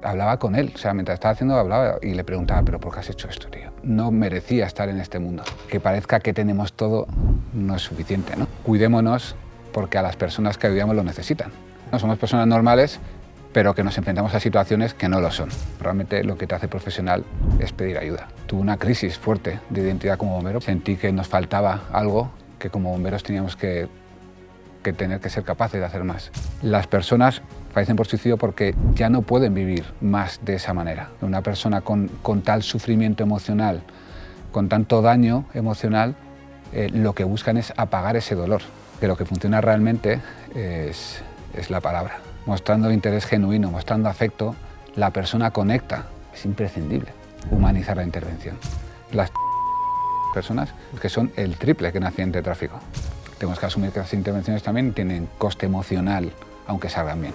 Hablaba con él, o sea, mientras estaba haciendo hablaba y le preguntaba, ¿pero por qué has hecho esto, tío? No merecía estar en este mundo. Que parezca que tenemos todo no es suficiente, ¿no? Cuidémonos porque a las personas que ayudamos lo necesitan. No somos personas normales, pero que nos enfrentamos a situaciones que no lo son. Realmente lo que te hace profesional es pedir ayuda. Tuve una crisis fuerte de identidad como bombero. Sentí que nos faltaba algo que como bomberos teníamos que tener que ser capaces de hacer más. Las personas fallecen por suicidio porque ya no pueden vivir más de esa manera. Una persona con tal sufrimiento emocional, con tanto daño emocional, lo que buscan es apagar ese dolor. Que lo que funciona realmente es la palabra. Mostrando interés genuino, mostrando afecto, la persona conecta. Es imprescindible humanizar la intervención. Las personas que son el triple que en accidente de tráfico. Tenemos que asumir que las intervenciones también tienen coste emocional, aunque salgan bien.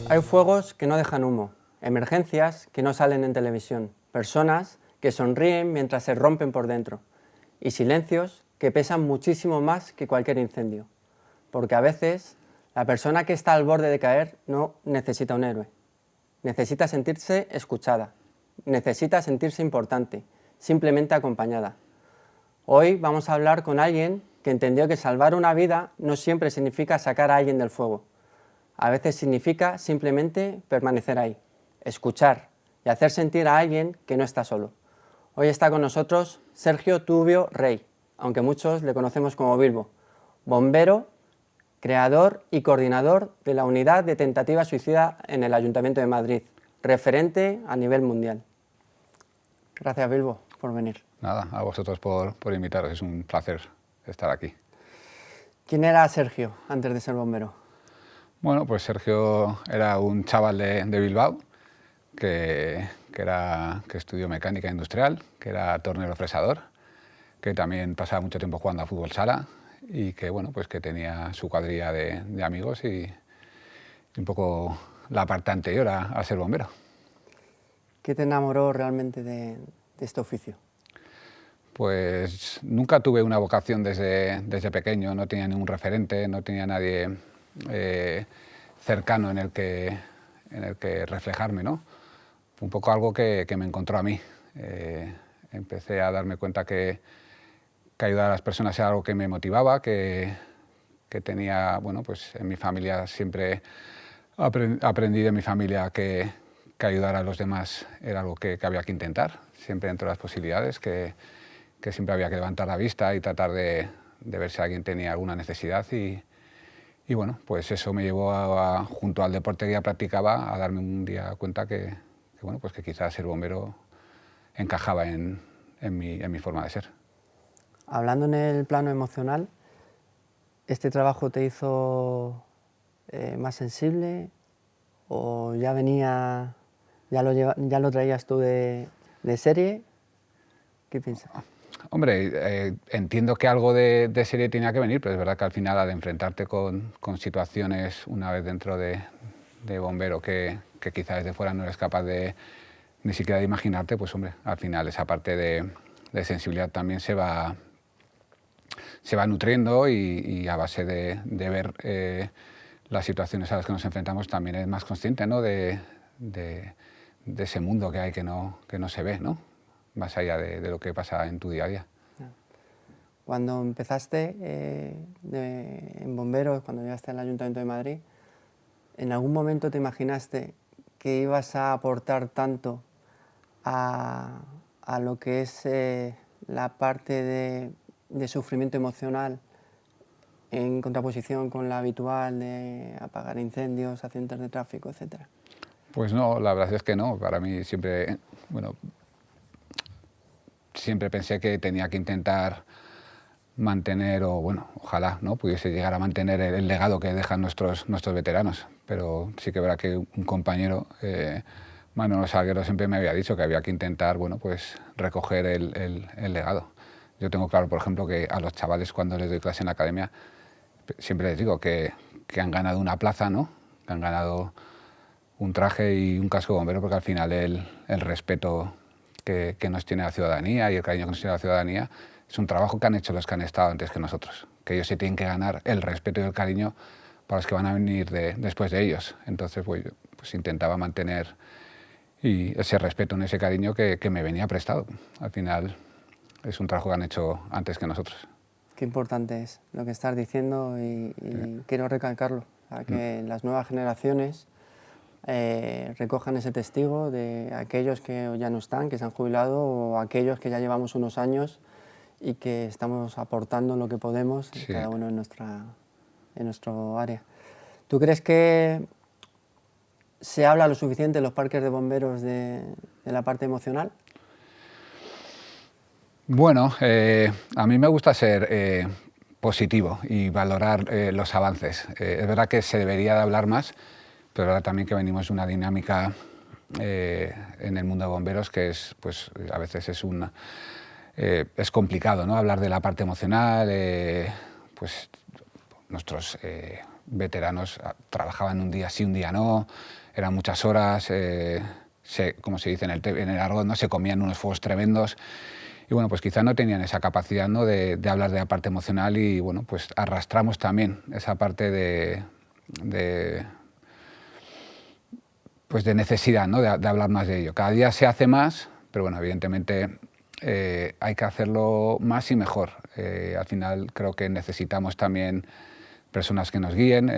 Hay fuegos que no dejan humo, emergencias que no salen en televisión, personas que sonríen mientras se rompen por dentro y silencios que pesan muchísimo más que cualquier incendio. Porque a veces la persona que está al borde de caer no necesita un héroe, necesita sentirse escuchada. Necesita sentirse importante, simplemente acompañada. Hoy vamos a hablar con alguien que entendió que salvar una vida no siempre significa sacar a alguien del fuego. A veces significa simplemente permanecer ahí, escuchar y hacer sentir a alguien que no está solo. Hoy está con nosotros Sergio Tubio Rey, aunque muchos le conocemos como Bilbo, bombero, creador y coordinador de la Unidad de Tentativa Suicida en el Ayuntamiento de Madrid, referente a nivel mundial. Gracias, Bilbo, por venir. Nada, a vosotros por invitaros, es un placer estar aquí. ¿Quién era Sergio antes de ser bombero? Bueno, pues Sergio era un chaval de Bilbao que estudió mecánica industrial, que era tornero fresador, que también pasaba mucho tiempo jugando a fútbol sala y que, bueno, pues que tenía su cuadrilla de amigos y un poco la parte anterior a ser bombero. ¿Qué te enamoró realmente de este oficio? Pues nunca tuve una vocación desde pequeño, no tenía ningún referente, no tenía nadie cercano en el que reflejarme, ¿no? Fue un poco algo que me encontró a mí. Empecé a darme cuenta que ayudar a las personas era algo que me motivaba, que tenía, bueno, pues en mi familia siempre aprendí de mi familia que ayudar a los demás era algo que había que intentar, siempre dentro de las posibilidades, que siempre había que levantar la vista y tratar de ver si alguien tenía alguna necesidad y bueno, pues eso me llevó junto al deporte que ya practicaba a darme un día cuenta que bueno, pues que quizás ser bombero encajaba en mi forma de ser. Hablando en el plano emocional, ¿este trabajo te hizo más sensible o ya venía, ya lo traías tú de serie? ¿Qué piensas? Hombre, entiendo que algo de serie tenía que venir, pero es verdad que al final al enfrentarte con situaciones una vez dentro de bombero que quizás desde fuera no eres capaz ni siquiera de imaginarte, pues hombre, al final esa parte de sensibilidad también se va nutriendo y a base de ver las situaciones a las que nos enfrentamos también es más consciente, ¿no? de ese mundo que hay que no se ve, ¿no? Más allá de lo que pasa en tu día a día. Cuando empezaste en bomberos, cuando llegaste al Ayuntamiento de Madrid, ¿en algún momento te imaginaste que ibas a aportar tanto a lo que es la parte de sufrimiento emocional en contraposición con la habitual de apagar incendios, accidentes de tráfico, etcétera? Pues no, la verdad es que no. Para mí siempre, bueno, siempre pensé que tenía que intentar mantener, o bueno, ojalá no pudiese llegar a mantener el legado que dejan nuestros veteranos. Pero sí que verá que un compañero, Manolo Salguero, siempre me había dicho que había que intentar, bueno, pues recoger el legado. Yo tengo claro, por ejemplo, que a los chavales cuando les doy clase en la academia, siempre les digo que han ganado una plaza, ¿no? Que han ganado un traje y un casco de bombero, porque al final el respeto que nos tiene la ciudadanía y el cariño que nos tiene la ciudadanía es un trabajo que han hecho los que han estado antes que nosotros, que ellos se tienen que ganar el respeto y el cariño para los que van a venir después de ellos. Entonces pues intentaba mantener ese respeto, ese cariño que me venía prestado. Al final es un trabajo que han hecho antes que nosotros. Qué importante es lo que estás diciendo y quiero recalcarlo, a que las nuevas generaciones recojan ese testigo de aquellos que ya no están, que se han jubilado, o aquellos que ya llevamos unos años y que estamos aportando lo que podemos, cada uno en nuestro área. ¿Tú crees que se habla lo suficiente en los parques de bomberos de la parte emocional? Bueno, a mí me gusta ser positivo y valorar los avances. Es verdad que se debería de hablar más, pero ahora también que venimos de una dinámica en el mundo de bomberos que es, pues, a veces es complicado, ¿no? Hablar de la parte emocional. Pues nuestros veteranos trabajaban un día sí, un día no, eran muchas horas, como se dice en el argot, ¿no? Se comían unos fuegos tremendos. Y bueno, pues quizá no tenían esa capacidad, ¿no? de hablar de la parte emocional y bueno, pues arrastramos también esa parte de necesidad, ¿no? de hablar más de ello. Cada día se hace más, pero bueno, evidentemente hay que hacerlo más y mejor. Al final creo que necesitamos también personas que nos guíen,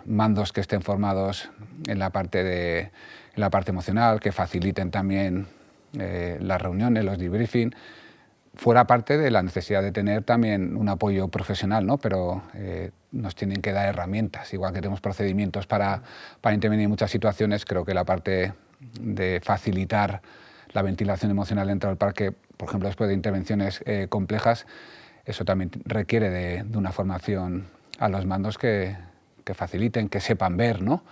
mandos que estén formados en la parte emocional, que faciliten también las reuniones, los debriefing, fuera parte de la necesidad de tener también un apoyo profesional, ¿no? Pero nos tienen que dar herramientas, igual que tenemos procedimientos para intervenir en muchas situaciones. Creo que la parte de facilitar la ventilación emocional dentro del parque, por ejemplo, después de intervenciones complejas, eso también requiere de una formación a los mandos que faciliten, que sepan ver, ¿no?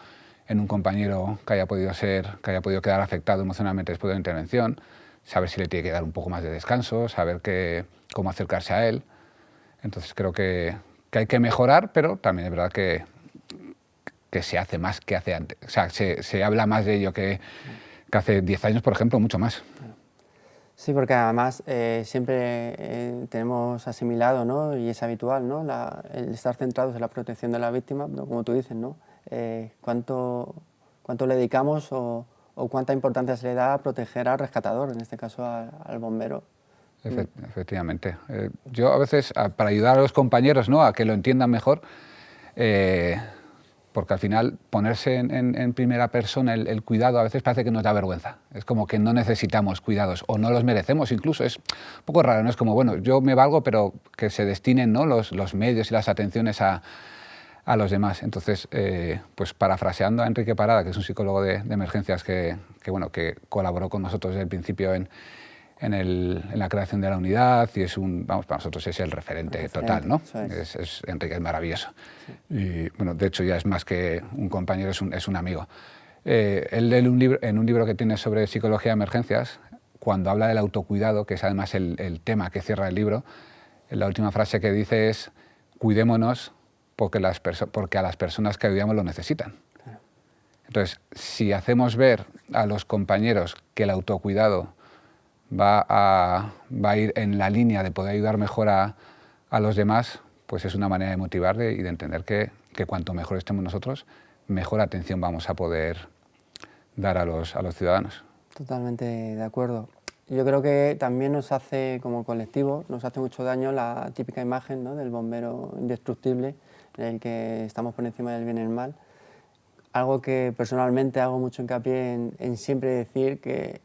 En un compañero que haya podido quedar afectado emocionalmente después de la intervención, saber si le tiene que dar un poco más de descanso, saber cómo acercarse a él. Entonces creo que hay que mejorar, pero también es verdad que se hace más que hace antes. O sea, se habla más de ello que hace 10 años, por ejemplo, mucho más. Sí, porque además siempre tenemos asimilado, ¿no? Y es habitual, ¿no? El estar centrados en la protección de la víctima, ¿no? Como tú dices, ¿no? ¿Cuánto le dedicamos o cuánta importancia se le da a proteger al rescatador, en este caso al bombero? Efectivamente. Yo a veces, para ayudar a los compañeros, ¿no? A que lo entiendan mejor, porque al final ponerse en primera persona el cuidado a veces parece que nos da vergüenza. Es como que no necesitamos cuidados o no los merecemos incluso. Es un poco raro, ¿no? Es como, bueno, yo me valgo, pero que se destinen, ¿no? los medios y las atenciones a los demás. Entonces, pues parafraseando a Enrique Parada, que es un psicólogo de emergencias que colaboró con nosotros desde el principio en la creación de la unidad y para nosotros es el referente total, ¿no? Enrique es maravilloso. Sí. Y bueno, de hecho ya es más que un compañero, es un amigo. Él en un libro que tiene sobre psicología de emergencias, cuando habla del autocuidado, que es además el tema que cierra el libro, la última frase que dice es: cuidémonos porque a las personas que ayudamos lo necesitan. Claro. Entonces, si hacemos ver a los compañeros que el autocuidado va a ir en la línea de poder ayudar mejor a los demás, pues es una manera de motivar y de entender que cuanto mejor estemos nosotros, mejor atención vamos a poder dar a los ciudadanos. Totalmente de acuerdo. Yo creo que también nos hace, como colectivo, nos hace mucho daño la típica imagen, ¿no? Del bombero indestructible, en el que estamos por encima del bien y el mal. Algo que personalmente hago mucho hincapié en siempre decir que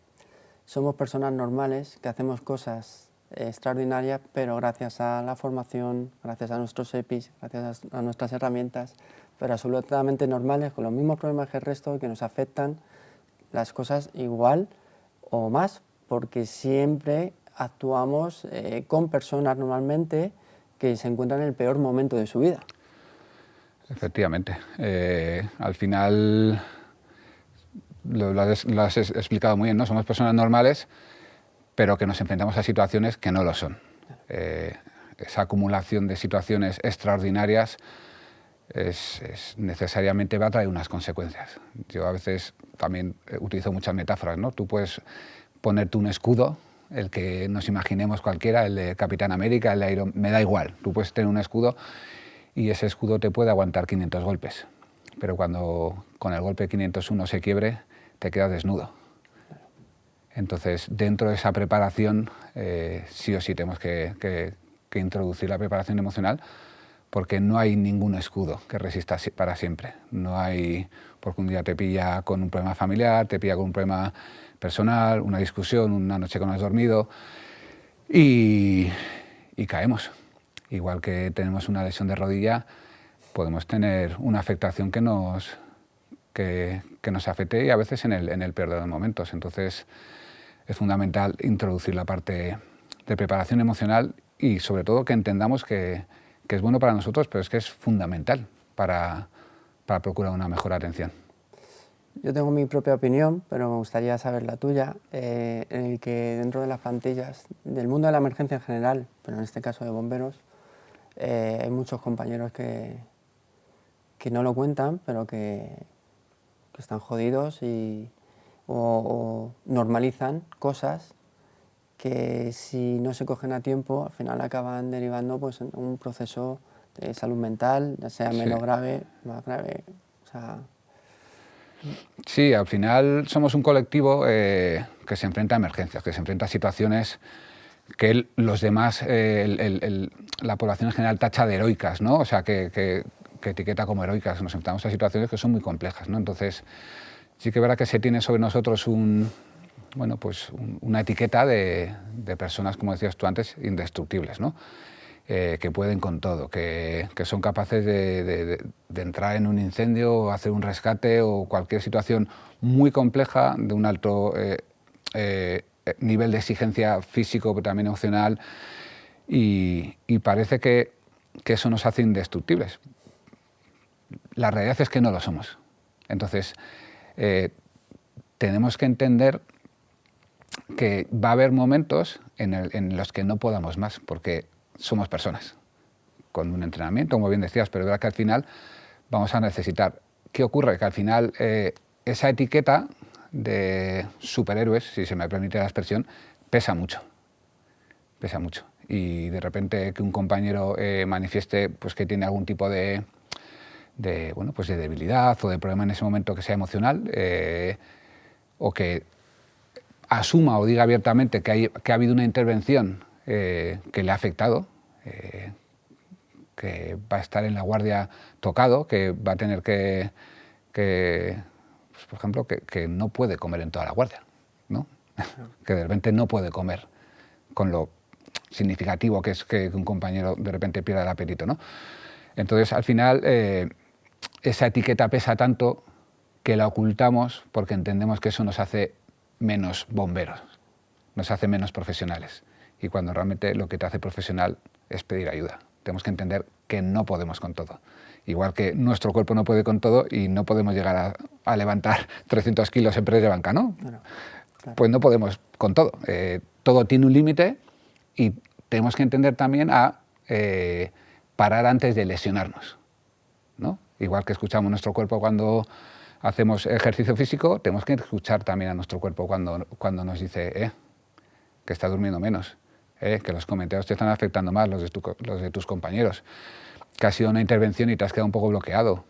somos personas normales, que hacemos cosas extraordinarias, pero gracias a la formación, gracias a nuestros EPIs, gracias a nuestras herramientas, pero absolutamente normales, con los mismos problemas que el resto, que nos afectan las cosas igual o más, porque siempre actuamos con personas normalmente que se encuentran en el peor momento de su vida. Efectivamente. Al final, lo has explicado muy bien, ¿no? Somos personas normales, pero que nos enfrentamos a situaciones que no lo son. Esa acumulación de situaciones extraordinarias necesariamente va a traer unas consecuencias. Yo a veces también utilizo muchas metáforas, ¿no? Tú puedes ponerte un escudo el que nos imaginemos cualquiera, el de Capitán América, el de Iron Man, me da igual. Tú puedes tener un escudo y ese escudo te puede aguantar 500 golpes, pero cuando con el golpe 501 se quiebre, te quedas desnudo. Entonces, dentro de esa preparación, sí o sí tenemos que introducir la preparación emocional, porque no hay ningún escudo que resista para siempre. No hay, porque un día te pilla con un problema familiar, te pilla con un problema personal, una discusión, una noche que no has dormido y caemos. Igual que tenemos una lesión de rodilla, podemos tener una afectación que nos afecte y a veces en el peor de los momentos. Entonces es fundamental introducir la parte de preparación emocional y sobre todo que entendamos que es bueno para nosotros, pero es que es fundamental para procurar una mejor atención. Yo tengo mi propia opinión, pero me gustaría saber la tuya, en el que dentro de las plantillas del mundo de la emergencia en general, pero en este caso de bomberos, hay muchos compañeros que no lo cuentan, pero que están jodidos o normalizan cosas que si no se cogen a tiempo, al final acaban derivando pues, en un proceso de salud mental, ya sea menos grave, más grave. O sea... Sí, al final somos un colectivo que se enfrenta a emergencias, que se enfrenta a situaciones que los demás, la población en general tacha de heroicas, ¿no? O sea, que etiqueta como heroicas. Nos enfrentamos a situaciones que son muy complejas, ¿no? Entonces, sí que es verdad que se tiene sobre nosotros una etiqueta de personas, como decías tú antes, indestructibles, ¿no? Que pueden con todo, que son capaces de entrar en un incendio o hacer un rescate o cualquier situación muy compleja de un alto nivel de exigencia físico, pero también emocional, y parece que eso nos hace indestructibles. La realidad es que no lo somos. Entonces, tenemos que entender que va a haber momentos en los que no podamos más, porque somos personas, con un entrenamiento, como bien decías, pero es verdad que al final vamos a necesitar. ¿Qué ocurre? Que al final esa etiqueta de superhéroes, si se me permite la expresión, pesa mucho. Pesa mucho. Y de repente que un compañero manifieste pues, que tiene algún tipo de debilidad o de problema en ese momento que sea emocional, o que asuma o diga abiertamente que ha habido una intervención que le ha afectado, que va a estar en la guardia tocado, que va a tener que pues, por ejemplo, que no puede comer en toda la guardia, ¿no? Que de repente no puede comer, con lo significativo que es que un compañero de repente pierda el apetito, ¿no? Entonces, al final, esa etiqueta pesa tanto que la ocultamos porque entendemos que eso nos hace menos bomberos, nos hace menos profesionales. Y cuando realmente lo que te hace profesional es pedir ayuda. Tenemos que entender que no podemos con todo. Igual que nuestro cuerpo no puede con todo y no podemos llegar a levantar 300 kilos en press de banca, ¿no? Claro. Pues no podemos con todo. Todo tiene un límite y tenemos que entender también a parar antes de lesionarnos, ¿no? Igual que escuchamos nuestro cuerpo cuando hacemos ejercicio físico, tenemos que escuchar también a nuestro cuerpo cuando nos dice que está durmiendo menos, que los comentarios te están afectando más, los de tus compañeros, que ha sido una intervención y te has quedado un poco bloqueado,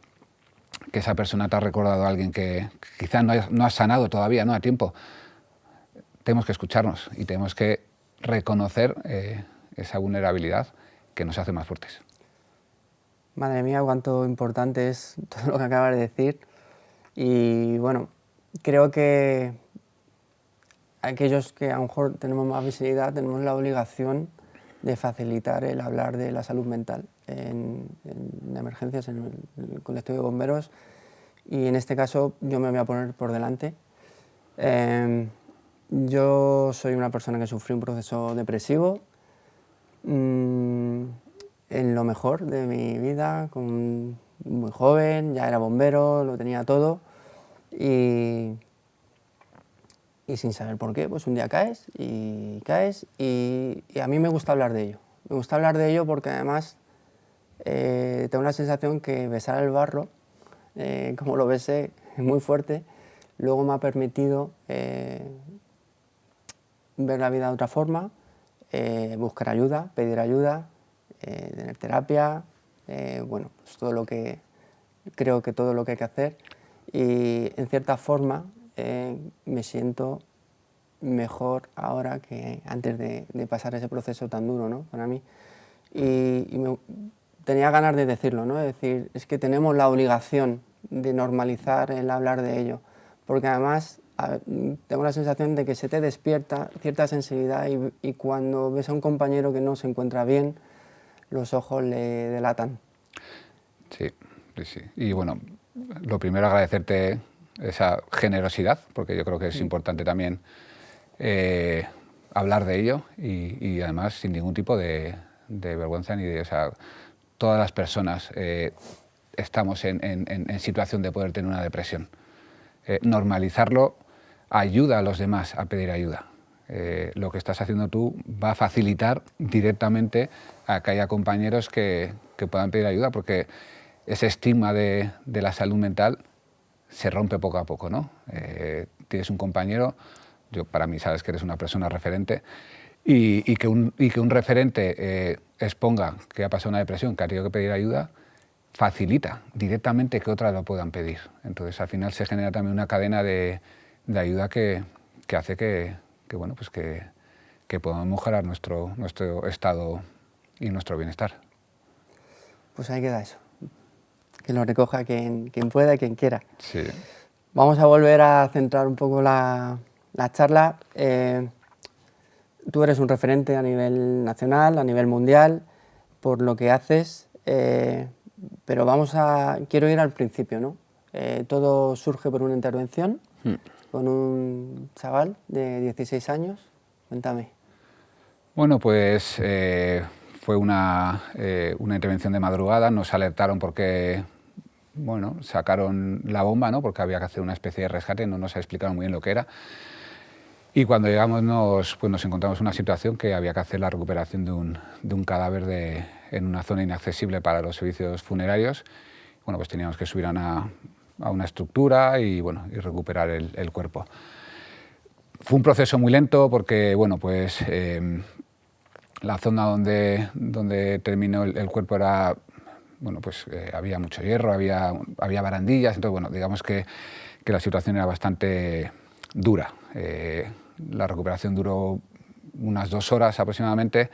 que esa persona te ha recordado a alguien que quizás no has sanado todavía, ¿no? A tiempo. Tenemos que escucharnos y tenemos que reconocer esa vulnerabilidad que nos hace más fuertes. Madre mía, cuánto importante es todo lo que acabas de decir. Y bueno, creo que aquellos que a lo mejor tenemos más visibilidad tenemos la obligación de facilitar el hablar de la salud mental en emergencias, en el colectivo de bomberos, y en este caso yo me voy a poner por delante. Yo soy una persona que sufrió un proceso depresivo en lo mejor de mi vida, muy joven, ya era bombero, lo tenía todo, y sin saber por qué, pues un día caes y a mí me gusta hablar de ello. Me gusta hablar de ello porque además tengo la sensación que besar el barro, como lo besé muy fuerte, luego me ha permitido ver la vida de otra forma, buscar ayuda, pedir ayuda, tener terapia, bueno, pues todo lo que creo que todo lo que hay que hacer, y en cierta forma me siento mejor ahora que antes de pasar ese proceso tan duro, ¿no?, para mí. Tenía ganas de decirlo, ¿no?, es decir, es que tenemos la obligación de normalizar el hablar de ello, porque además tengo la sensación de que se te despierta cierta sensibilidad y cuando ves a un compañero que no se encuentra bien, los ojos le delatan. Sí, sí, sí. Y bueno, lo primero agradecerte esa generosidad, porque yo creo que es importante también hablar de ello y además sin ningún tipo de vergüenza ni de... O sea, todas las personas estamos en situación de poder tener una depresión. Normalizarlo ayuda a los demás a pedir ayuda. Lo que estás haciendo tú va a facilitar directamente a que haya compañeros que puedan pedir ayuda, porque ese estigma de la salud mental se rompe poco a poco, ¿no? Tienes un compañero, para mí sabes que eres una persona referente, y que un referente exponga que ha pasado una depresión, que ha tenido que pedir ayuda, facilita directamente que otras lo puedan pedir. Entonces al final se genera también una cadena de ayuda que hace que bueno, pues que podamos mejorar nuestro estado y nuestro bienestar. Pues ahí queda eso. Que lo recoja quien pueda y quien quiera. Sí. Vamos a volver a centrar un poco la charla. Tú eres un referente a nivel nacional, a nivel mundial, por lo que haces, pero quiero ir al principio, ¿no? Todo surge por una intervención con un chaval de 16 años. Cuéntame. Bueno, pues fue una intervención de madrugada, nos alertaron porque, bueno, sacaron la bomba, ¿no?, porque había que hacer una especie de rescate, no nos explicaron muy bien lo que era. Y cuando llegamos nos encontramos en una situación que había que hacer la recuperación de un cadáver en una zona inaccesible para los servicios funerarios. Bueno, pues teníamos que subir a una estructura y recuperar el cuerpo. Fue un proceso muy lento porque, bueno, pues la zona donde terminó el cuerpo era, bueno, pues había mucho hierro, había barandillas, entonces, bueno, digamos que la situación era bastante dura. La recuperación duró unas 2 horas aproximadamente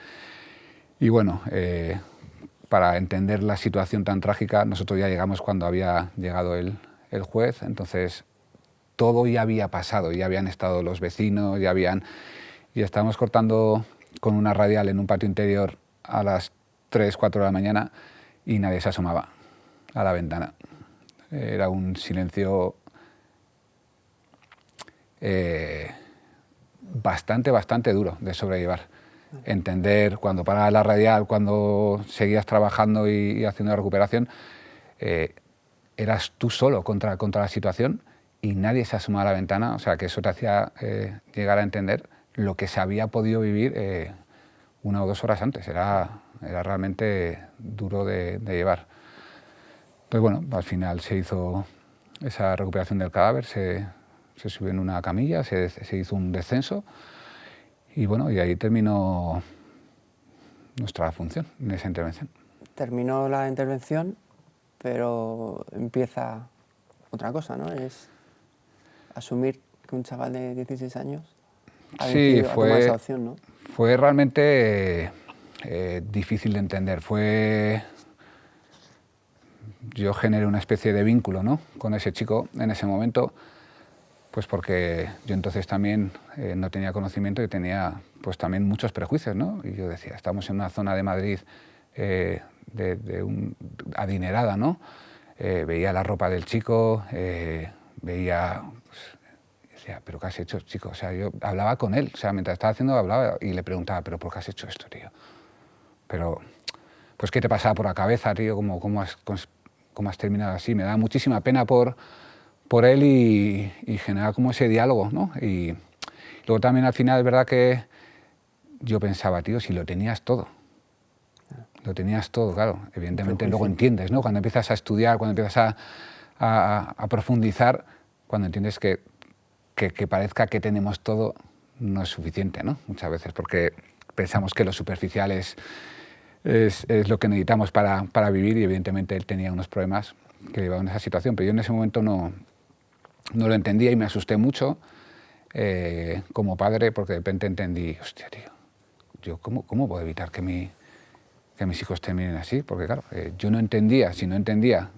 y, bueno, para entender la situación tan trágica, nosotros ya llegamos cuando había llegado el juez, entonces todo ya había pasado, ya habían estado los vecinos, y estábamos cortando con una radial en un patio interior a las 3, 4 de la mañana y nadie se asomaba a la ventana. Era un silencio bastante duro de sobrellevar. Entender cuando paraba la radial, cuando seguías trabajando y haciendo la recuperación, eras tú solo contra la situación y nadie se asomaba a la ventana, o sea que eso te hacía llegar a entender lo que se había podido vivir 1 o 2 horas antes. Era realmente duro de llevar. Entonces, bueno, al final se hizo esa recuperación del cadáver, se subió en una camilla, se hizo un descenso y, bueno, y ahí terminó nuestra función en esa intervención. Terminó la intervención, pero empieza otra cosa, ¿no? Es asumir que un chaval de 16 años ha decidido tomar esa opción, ¿no? Fue realmente difícil de entender. Yo generé una especie de vínculo, ¿no?, con ese chico en ese momento, pues porque yo entonces también no tenía conocimiento y tenía pues también muchos prejuicios, ¿no? Y yo decía, estamos en una zona de Madrid adinerada, ¿no? Veía la ropa del chico, veía... Decía, ¿pero qué has hecho, chico? O sea, yo hablaba con él, o sea, mientras estaba haciendo, hablaba y le preguntaba, ¿pero por qué has hecho esto, tío? Pero, pues, ¿qué te pasaba por la cabeza, tío? ¿Cómo has terminado así? Me da muchísima pena por él y generar como ese diálogo, ¿no? Y luego también al final es verdad que yo pensaba, tío, si lo tenías todo. Lo tenías todo, claro. Evidentemente luego entiendes, ¿no? Cuando empiezas a estudiar, cuando empiezas a profundizar, cuando entiendes que parezca que tenemos todo, no es suficiente, ¿no? Muchas veces, porque pensamos que lo superficial es lo que necesitamos para vivir, y evidentemente él tenía unos problemas que llevaban a esa situación, pero yo en ese momento no lo entendía y me asusté mucho como padre, porque de repente entendí, hostia, tío, yo ¿cómo puedo evitar que mis hijos terminen así? Porque claro, yo no entendía, si no entendía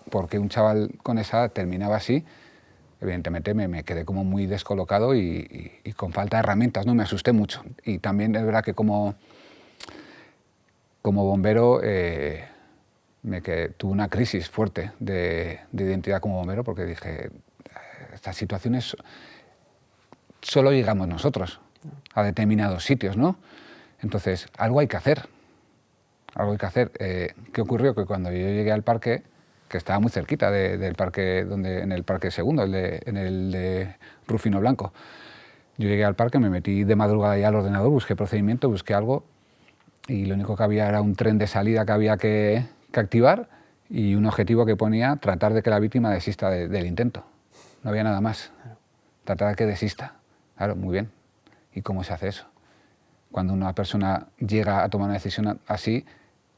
por qué un chaval con esa edad terminaba así, evidentemente me quedé como muy descolocado y con falta de herramientas, ¿no? Me asusté mucho. Y también es verdad que como bombero tuve una crisis fuerte de identidad como bombero, porque dije, estas situaciones solo llegamos nosotros a determinados sitios, ¿no? Entonces, algo hay que hacer. Algo hay que hacer. ¿Qué ocurrió? Que cuando yo llegué al parque, que estaba muy cerquita del parque, en el parque segundo, en el de Rufino Blanco, yo llegué al parque, me metí de madrugada ya al ordenador, busqué procedimiento, busqué algo, y lo único que había era un tren de salida que había que activar y un objetivo que ponía tratar de que la víctima desista del intento. No había nada más. Tratar de que desista. Claro, muy bien. ¿Y cómo se hace eso? Cuando una persona llega a tomar una decisión así,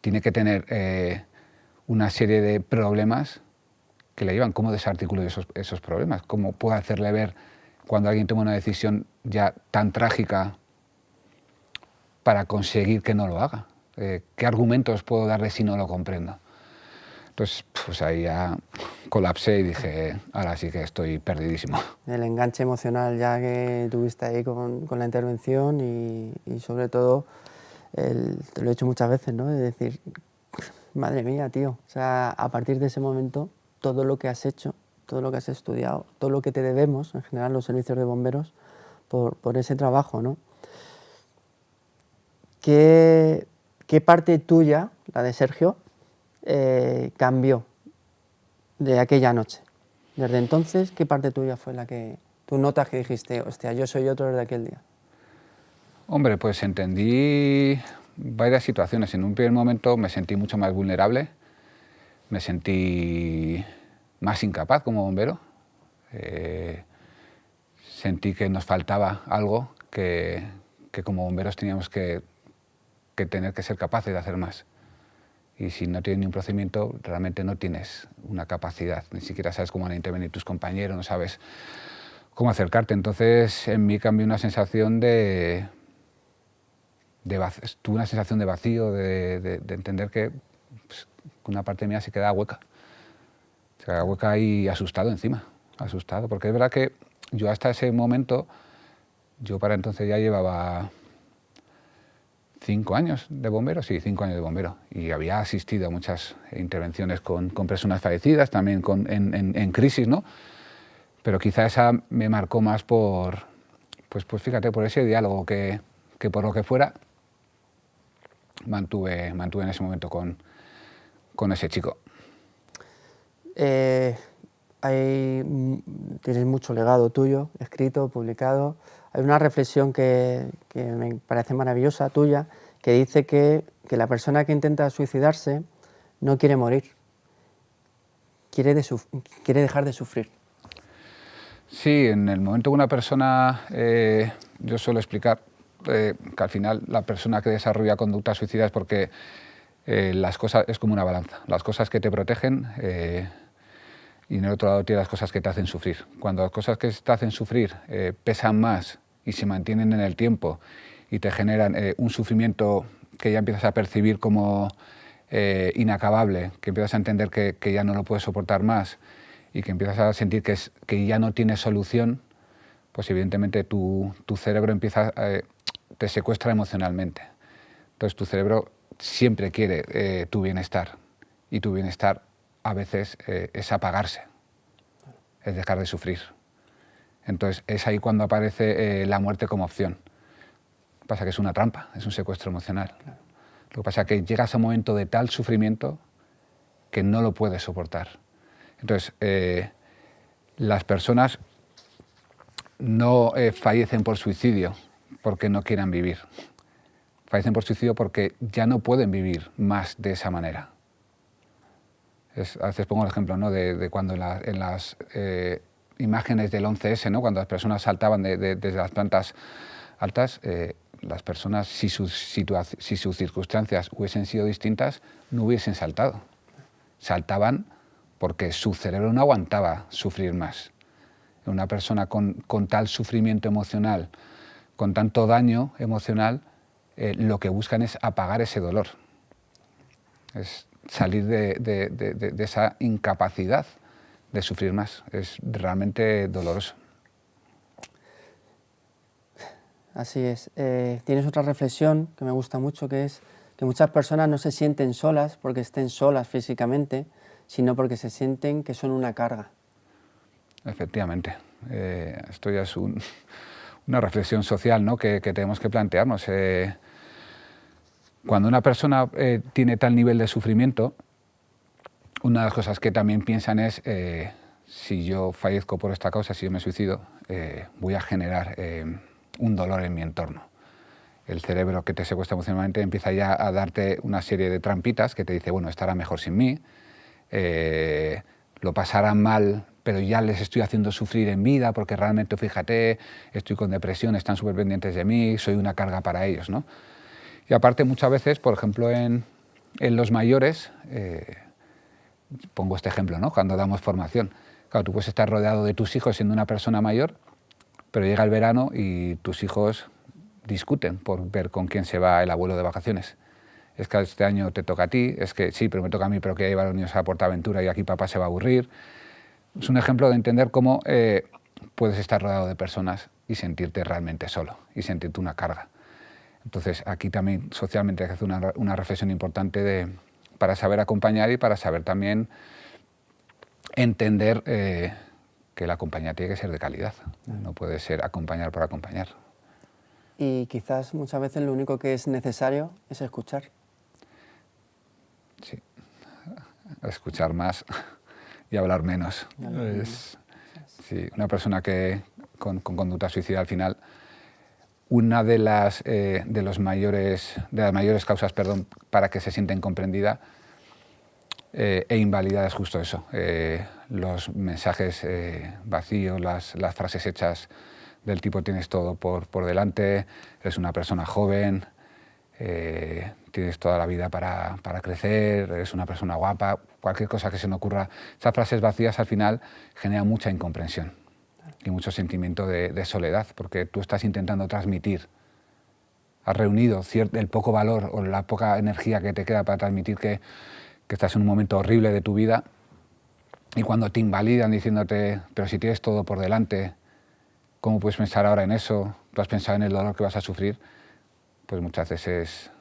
tiene que tener una serie de problemas que le llevan. ¿Cómo desarticulo esos problemas? ¿Cómo puedo hacerle ver cuando alguien toma una decisión ya tan trágica para conseguir que no lo haga? ¿Qué argumentos puedo darle si no lo comprendo? Entonces, pues ahí ya colapsé y dije, ahora sí que estoy perdidísimo. El enganche emocional ya que tuviste ahí con la intervención y sobre todo, te lo he dicho muchas veces, ¿no? De decir, madre mía, tío, o sea, a partir de ese momento, todo lo que has hecho, todo lo que has estudiado, todo lo que te debemos, en general, los servicios de bomberos, por ese trabajo, ¿no? ¿Qué parte tuya, la de Sergio, cambió de aquella noche? Desde entonces, ¿qué parte tuya fue la que tú notas que dijiste, hostia, yo soy otro desde aquel día? Hombre, pues entendí varias situaciones. En un primer momento me sentí mucho más vulnerable, me sentí más incapaz como bombero, sentí que nos faltaba algo, que como bomberos teníamos que tener que ser capaces de hacer más. Y si no tienes ni un procedimiento, realmente no tienes una capacidad, ni siquiera sabes cómo van a intervenir tus compañeros, no sabes cómo acercarte. Entonces, en mí cambió una sensación tuve una sensación de vacío, de entender que pues, una parte mía se quedaba hueca. Se quedaba hueca y asustado encima, asustado, porque es verdad que yo hasta ese momento, yo para entonces ya llevaba 5 años de bombero, sí, 5 años de bombero, y había asistido a muchas intervenciones con personas fallecidas, también en crisis, ¿no? Pero quizá esa me marcó más pues fíjate, por ese diálogo que por lo que fuera mantuve en ese momento con ese chico. Tienes mucho legado tuyo, escrito, publicado. Hay una reflexión que me parece maravillosa tuya, que dice que la persona que intenta suicidarse no quiere morir, quiere dejar de sufrir. Sí, en el momento que una persona, yo suelo explicar que al final la persona que desarrolla conductas suicidas es porque las cosas es como una balanza, las cosas que te protegen y en el otro lado tienes las cosas que te hacen sufrir. Cuando las cosas que te hacen sufrir pesan más y se mantienen en el tiempo y te generan un sufrimiento que ya empiezas a percibir como inacabable, que empiezas a entender que ya no lo puedes soportar más y que empiezas a sentir que ya no tienes solución, pues evidentemente tu cerebro empieza, te secuestra emocionalmente. Entonces tu cerebro siempre quiere tu bienestar y tu bienestar a veces es apagarse, es dejar de sufrir. Entonces es ahí cuando aparece la muerte como opción. Pasa que es una trampa, es un secuestro emocional. Claro. Lo que pasa es que llegas a un momento de tal sufrimiento que no lo puedes soportar. Entonces, las personas no fallecen por suicidio porque no quieran vivir. Fallecen por suicidio porque ya no pueden vivir más de esa manera. A veces pongo el ejemplo, ¿no? de cuando en las imágenes del 11S, ¿no? Cuando las personas saltaban desde las plantas altas, las personas, si sus circunstancias hubiesen sido distintas, no hubiesen saltado. Saltaban porque su cerebro no aguantaba sufrir más. Una persona con tal sufrimiento emocional, con tanto daño emocional, lo que buscan es apagar ese dolor. Es salir de esa incapacidad de sufrir más. Es realmente doloroso. Así es. Tienes otra reflexión que me gusta mucho, que es que muchas personas no se sienten solas porque estén solas físicamente, sino porque se sienten que son una carga. Efectivamente. Esto ya es una reflexión social, ¿no? que tenemos que plantearnos. Cuando una persona tiene tal nivel de sufrimiento, una de las cosas que también piensan es, si yo fallezco por esta causa, si yo me suicido, voy a generar un dolor en mi entorno. El cerebro que te secuestra emocionalmente empieza ya a darte una serie de trampitas que te dice, bueno, estará mejor sin mí, lo pasarán mal, pero ya les estoy haciendo sufrir en vida porque realmente, fíjate, estoy con depresión, están súper pendientes de mí, soy una carga para ellos, ¿no? Y aparte muchas veces, por ejemplo, en los mayores, pongo este ejemplo, ¿no? Cuando damos formación, claro, tú puedes estar rodeado de tus hijos siendo una persona mayor, pero llega el verano y tus hijos discuten por ver con quién se va el abuelo de vacaciones. Es que este año te toca a ti, es que sí, pero me toca a mí, pero que lleva a los niños a Portaventura y aquí papá se va a aburrir. Es un ejemplo de entender cómo puedes estar rodeado de personas y sentirte realmente solo y sentirte una carga. Entonces aquí también socialmente hay que hacer una reflexión importante para saber acompañar y para saber también entender que la compañía tiene que ser de calidad, no puede ser acompañar por acompañar. Y quizás muchas veces lo único que es necesario es escuchar. Sí, escuchar más y hablar menos. Sí, una persona con conducta suicida al final, una de las mayores causas, para que se sienta incomprendida e invalidada es justo eso, los mensajes vacíos, las frases hechas del tipo tienes todo por delante, eres una persona joven, tienes toda la vida para crecer, eres una persona guapa, cualquier cosa que se me ocurra. Esas frases vacías al final generan mucha incomprensión y mucho sentimiento de soledad, porque tú estás intentando transmitir, has reunido el poco valor o la poca energía que te queda para transmitir que estás en un momento horrible de tu vida, y cuando te invalidan diciéndote, pero si tienes todo por delante, ¿cómo puedes pensar ahora en eso? ¿Tú has pensado en el dolor que vas a sufrir? Pues muchas veces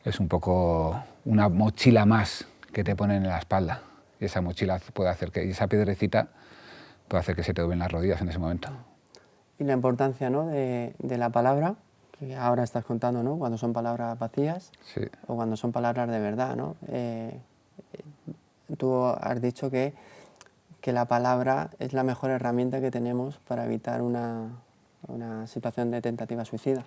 es un poco una mochila más que te ponen en la espalda, y esa mochila puede hacer y esa piedrecita puede hacer que se te doblen las rodillas en ese momento. Y la importancia, ¿no?, de la palabra, que ahora estás contando, ¿no?, cuando son palabras vacías, sí, o cuando son palabras de verdad, ¿no? Tú has dicho que la palabra es la mejor herramienta que tenemos para evitar una situación de tentativa suicida.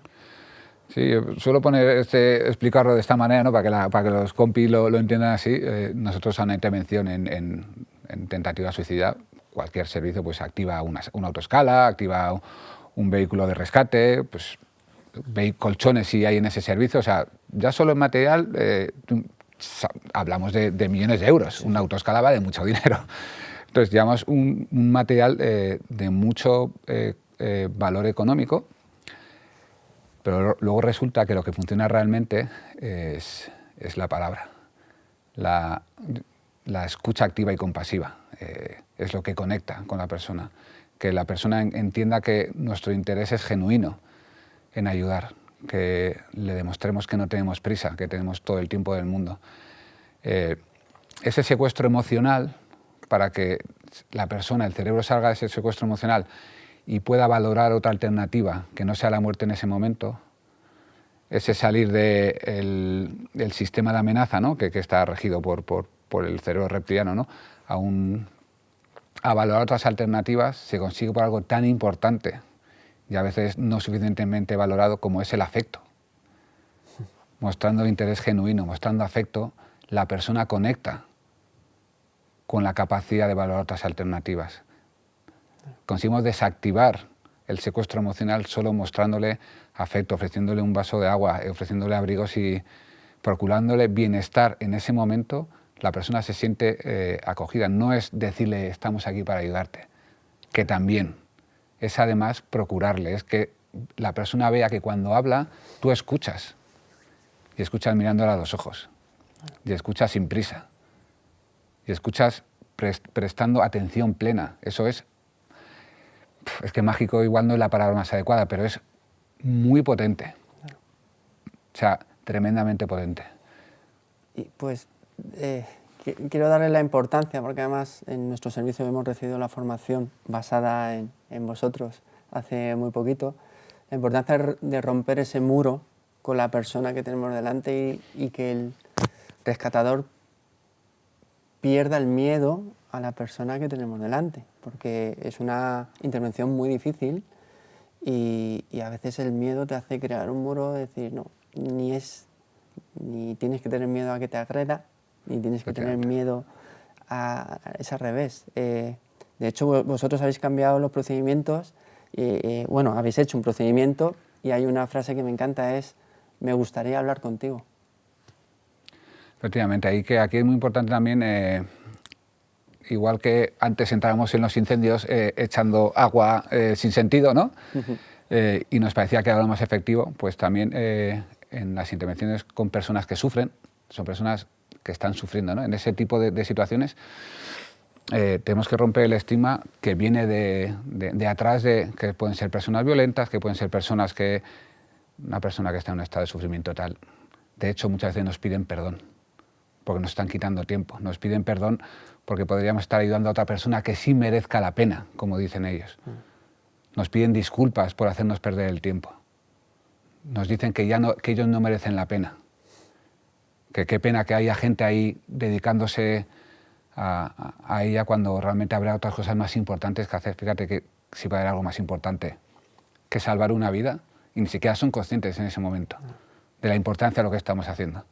Sí, suelo explicarlo de esta manera, ¿no?, para que los compis lo entiendan así. Nosotros a una intervención en tentativa suicida, cualquier servicio pues activa una autoescala, activa un vehículo de rescate, pues colchones si hay en ese servicio. O sea, ya solo en material hablamos de millones de euros. Sí. Una autoescala vale mucho dinero. Entonces llevamos un material de mucho valor económico, pero luego resulta que lo que funciona realmente es la palabra, la escucha activa y compasiva. Es lo que conecta con la persona, que la persona entienda que nuestro interés es genuino en ayudar, que le demostremos que no tenemos prisa, que tenemos todo el tiempo del mundo. Ese secuestro emocional, para que la persona, el cerebro, salga de ese secuestro emocional y pueda valorar otra alternativa que no sea la muerte en ese momento, ese salir del sistema de amenaza, ¿no?, que está regido por el cerebro reptiliano, ¿no?, a valorar otras alternativas, se consigue por algo tan importante y a veces no suficientemente valorado como es el afecto. Mostrando interés genuino, mostrando afecto, la persona conecta con la capacidad de valorar otras alternativas. Conseguimos desactivar el secuestro emocional solo mostrándole afecto, ofreciéndole un vaso de agua, ofreciéndole abrigos y procurándole bienestar en ese momento. La persona se siente acogida. No es decirle estamos aquí para ayudarte, que también es además procurarle, es que la persona vea que cuando habla tú escuchas, y escuchas mirándola a los ojos, y escuchas sin prisa, y escuchas prestando atención plena. Eso es que mágico igual no es la palabra más adecuada, pero es muy potente, o sea, tremendamente potente. Y pues quiero darle la importancia, porque además en nuestro servicio hemos recibido la formación basada en vosotros hace muy poquito, la importancia de romper ese muro con la persona que tenemos delante y que el rescatador pierda el miedo a la persona que tenemos delante, porque es una intervención muy difícil y a veces el miedo te hace crear un muro de decir, no, ni tienes que tener miedo a que te agreda, ni tienes que tener miedo es al revés. De hecho, vosotros habéis cambiado los procedimientos, bueno, habéis hecho un procedimiento y hay una frase que me encanta, es, me gustaría hablar contigo. Efectivamente, aquí es muy importante también, igual que antes entrábamos en los incendios echando agua sin sentido, ¿no? Y nos parecía que era lo más efectivo, pues también en las intervenciones con personas que sufren, son personas que están sufriendo, ¿no? En ese tipo de situaciones tenemos que romper el estigma que viene de atrás, que pueden ser personas violentas, que pueden ser personas una persona que está en un estado de sufrimiento tal. De hecho, muchas veces nos piden perdón, porque nos están quitando tiempo. Nos piden perdón porque podríamos estar ayudando a otra persona que sí merezca la pena, como dicen ellos. Nos piden disculpas por hacernos perder el tiempo. Nos dicen que ellos no merecen la pena. Que qué pena que haya gente ahí dedicándose a ella cuando realmente habrá otras cosas más importantes que hacer. Fíjate que sí puede haber algo más importante que salvar una vida y ni siquiera son conscientes en ese momento de la importancia de lo que estamos haciendo.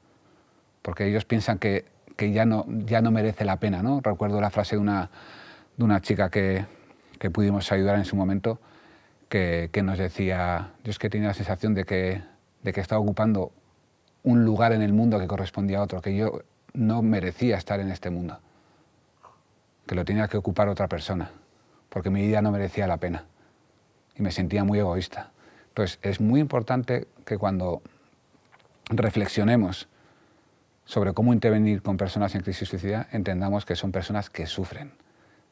Porque ellos piensan que ya no merece la pena, ¿no? Recuerdo la frase de una chica que pudimos ayudar en su momento, que nos decía, yo es que tenía la sensación de que estaba ocupando un lugar en el mundo que correspondía a otro, que yo no merecía estar en este mundo, que lo tenía que ocupar otra persona, porque mi vida no merecía la pena y me sentía muy egoísta. Entonces es muy importante que cuando reflexionemos sobre cómo intervenir con personas en crisis suicida, entendamos que son personas que sufren,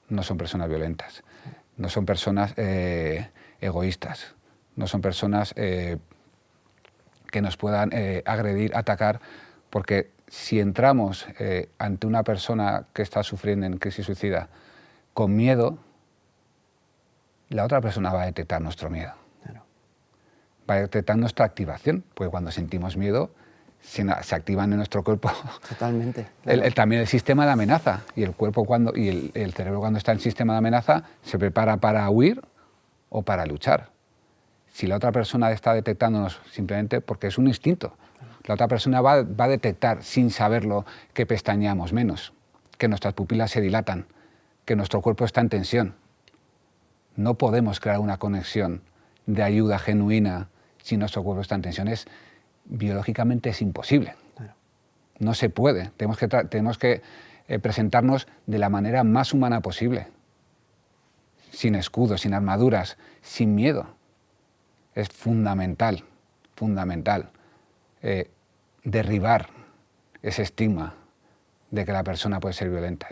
no son personas violentas, no son personas egoístas, no son personas que nos puedan agredir, atacar, porque si entramos ante una persona que está sufriendo en crisis suicida con miedo, la otra persona va a detectar nuestro miedo. Claro. Va a detectar nuestra activación, porque cuando sentimos miedo, se activan en nuestro cuerpo. Totalmente. Claro. También el sistema de amenaza, y el cuerpo el cerebro cuando está en sistema de amenaza se prepara para huir o para luchar. Si la otra persona está detectándonos simplemente porque es un instinto, la otra persona va a detectar sin saberlo que pestañeamos menos, que nuestras pupilas se dilatan, que nuestro cuerpo está en tensión. No podemos crear una conexión de ayuda genuina si nuestro cuerpo está en tensión. Biológicamente es imposible. Claro. No se puede. Tenemos que presentarnos de la manera más humana posible, sin escudos, sin armaduras, sin miedo. Es fundamental derribar ese estigma de que la persona puede ser violenta.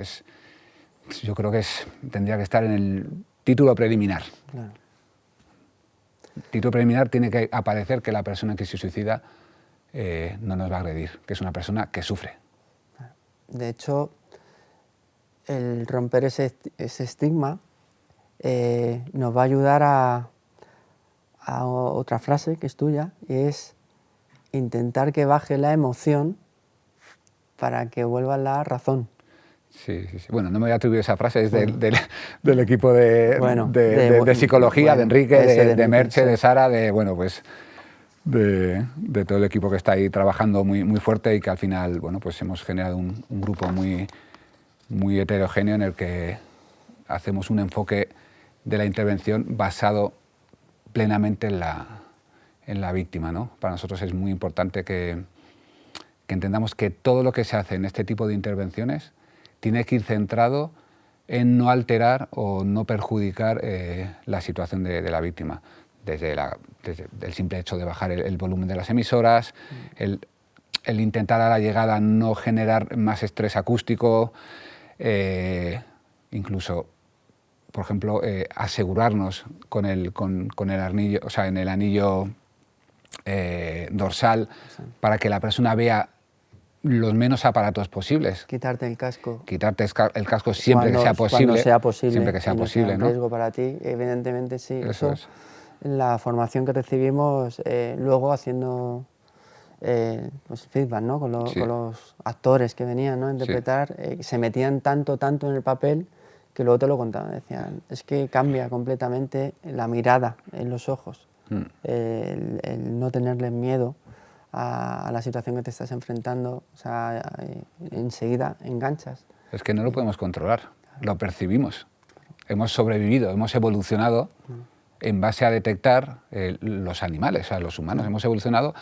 Yo creo que tendría que estar en el título preliminar. Claro. El título preliminar tiene que aparecer que la persona que se suicida no nos va a agredir, que es una persona que sufre. De hecho, el romper ese estigma nos va a ayudar a otra frase que es tuya, y es intentar que baje la emoción para que vuelva la razón. Sí. Bueno, no me voy a atribuir esa frase, es del equipo de psicología, de Enrique, de Merche, sí. De Sara, de todo el equipo que está ahí trabajando muy fuerte y que al final, pues hemos generado un grupo muy heterogéneo en el que hacemos un enfoque de la intervención basado plenamente en la víctima, ¿no? Para nosotros es muy importante que entendamos que todo lo que se hace en este tipo de intervenciones tiene que ir centrado en no alterar o no perjudicar la situación de la víctima, desde el simple hecho de bajar el volumen de las emisoras, el intentar a la llegada no generar más estrés acústico, incluso, por ejemplo, asegurarnos con el anillo, o sea, en el anillo dorsal, para que la persona vea los menos aparatos posibles. Quitarte el casco. Quitarte el casco siempre que sea posible. Cuando sea posible. Siempre que sea posible, ¿no? Riesgo para ti, evidentemente sí. Eso es. La formación que recibimos luego haciendo pues feedback, ¿no? Con los actores que venían, ¿no? A interpretar, se metían tanto en el papel que luego te lo contaban. Decían, es que cambia completamente la mirada en los ojos. El no tenerle miedo a la situación que te estás enfrentando, o sea, enseguida enganchas. Es que no lo podemos controlar, lo percibimos. Hemos sobrevivido, hemos evolucionado en base a detectar los animales, o sea, los humanos, hemos evolucionado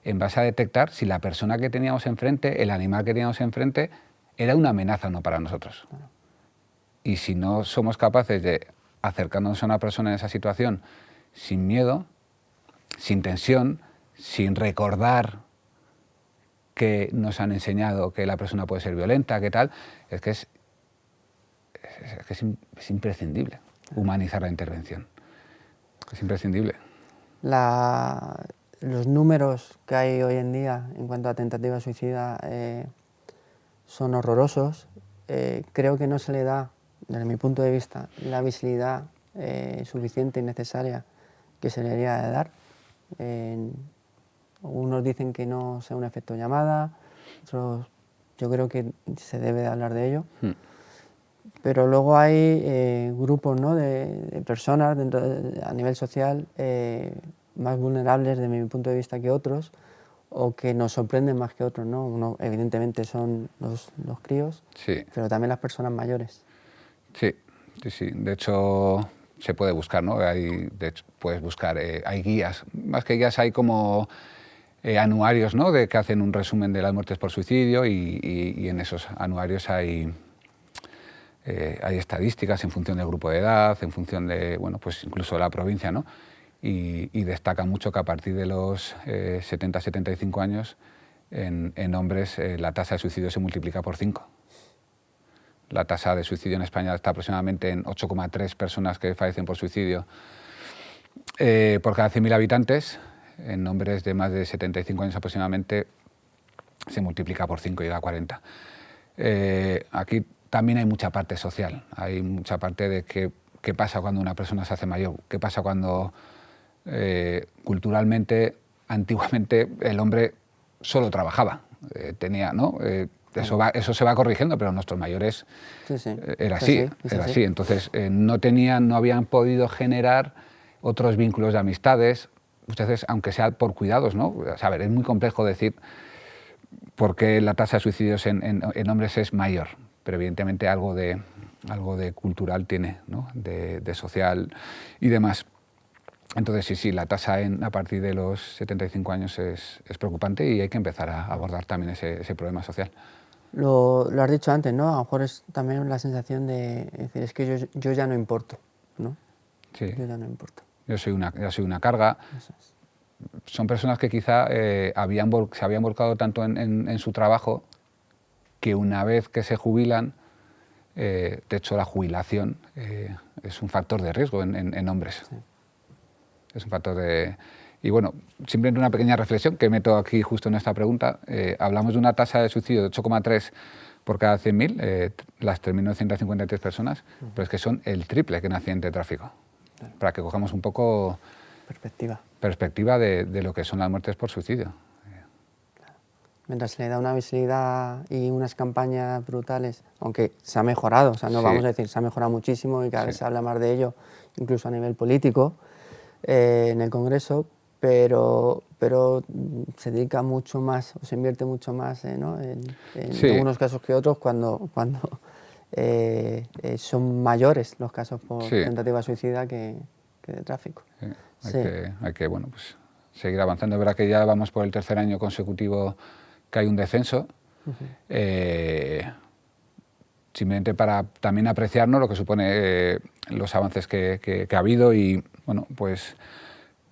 en base a detectar si la persona que teníamos enfrente, el animal que teníamos enfrente, era una amenaza o no para nosotros. Y si no somos capaces de acercarnos a una persona en esa situación sin miedo, sin tensión, sin recordar que nos han enseñado que la persona puede ser violenta, que tal, es que es imprescindible humanizar la intervención. Es imprescindible. Los números que hay hoy en día en cuanto a tentativa de suicida son horrorosos. Creo que no se le da, desde mi punto de vista, la visibilidad suficiente y necesaria que se le debería de dar. Algunos dicen que no sea un efecto llamada, otros yo creo que se debe de hablar de ello. Pero luego hay grupos, ¿no? de personas a nivel social más vulnerables desde mi punto de vista que otros, o que nos sorprenden más que otros, ¿no? Uno, evidentemente son los críos, sí, pero también las personas mayores. Sí, sí, sí. De hecho, se puede buscar, ¿no? De hecho, puedes buscar, hay guías, más que guías hay como anuarios, ¿no? Que hacen un resumen de las muertes por suicidio y en esos anuarios hay estadísticas en función del grupo de edad, en función de, bueno, pues incluso de la provincia, ¿no? Y destaca mucho que a partir de los 70-75 años, en hombres la tasa de suicidio se multiplica por 5. La tasa de suicidio en España está aproximadamente en 8,3 personas que fallecen por suicidio por cada 100.000 habitantes. En hombres de más de 75 años aproximadamente se multiplica por 5, llega a 40. Aquí también hay mucha parte social, hay mucha parte de qué pasa cuando una persona se hace mayor, qué pasa cuando culturalmente, antiguamente, el hombre solo trabajaba, tenía, ¿no? Eso se va corrigiendo, pero nuestros mayores era así. Entonces no habían podido generar otros vínculos de amistades, muchas veces, aunque sea por cuidados, ¿no? O sea, a ver, es muy complejo decir por qué la tasa de suicidios en hombres es mayor, pero evidentemente algo de cultural tiene, ¿no? de social y demás. Entonces sí, la tasa a partir de los 75 años es preocupante y hay que empezar a abordar también ese problema social. Lo has dicho antes, ¿no? A lo mejor es también la sensación de decir, es que yo ya no importo, ¿no? Sí. Yo ya no importo. Yo soy una carga. Eso es. Son personas que quizá se habían volcado tanto en su trabajo que una vez que se jubilan, de hecho la jubilación es un factor de riesgo en hombres. Sí. Es un factor de... Y bueno, simplemente una pequeña reflexión que meto aquí justo en esta pregunta. Hablamos de una tasa de suicidio de 8,3 por cada 100.000, las 3.953 personas, pero es que son el triple que en accidente de tráfico. Claro. Para que cojamos un poco... Perspectiva de lo que son las muertes por suicidio. Claro. Mientras se le da una visibilidad y unas campañas brutales, aunque se ha mejorado, o sea, no vamos a decir, se ha mejorado muchísimo y cada vez se habla más de ello, incluso a nivel político, en el Congreso, pero se dedica mucho más, o se invierte mucho más, ¿no? en algunos casos que otros, cuando son mayores los casos por Sí. tentativa suicida que de tráfico. Sí, Sí. hay que bueno, pues, seguir avanzando. Es verdad que ya vamos por el tercer año consecutivo que hay un descenso. Simplemente para también apreciarnos lo que supone los avances que ha habido y, bueno, pues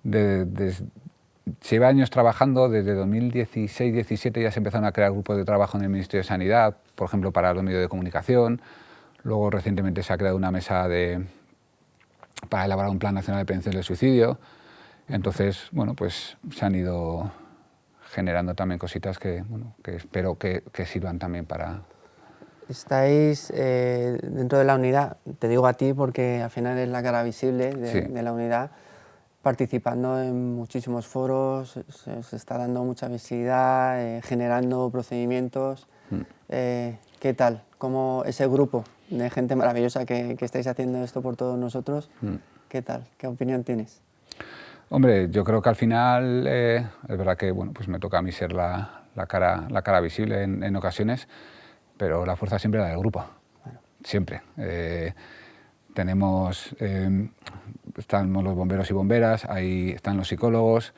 lleva años trabajando, desde 2016-17 ya se empezaron a crear grupos de trabajo en el Ministerio de Sanidad, por ejemplo, para los medios de comunicación. Luego, recientemente se ha creado una mesa para elaborar un plan nacional de prevención del suicidio. Entonces, bueno, pues se han ido generando también cositas que, bueno, que espero que sirvan también para... Estáis dentro de la unidad, te digo a ti porque al final es la cara visible Sí. de la unidad, participando en muchísimos foros, se está dando mucha visibilidad, generando procedimientos. ¿Qué tal? ¿Cómo ese grupo de gente maravillosa que estáis haciendo esto por todos nosotros, qué tal? ¿Qué opinión tienes? Hombre, yo creo que al final es verdad que, bueno, pues me toca a mí ser la cara visible en ocasiones, pero la fuerza siempre es la del grupo, siempre. Estamos los bomberos y bomberas, ahí están los psicólogos,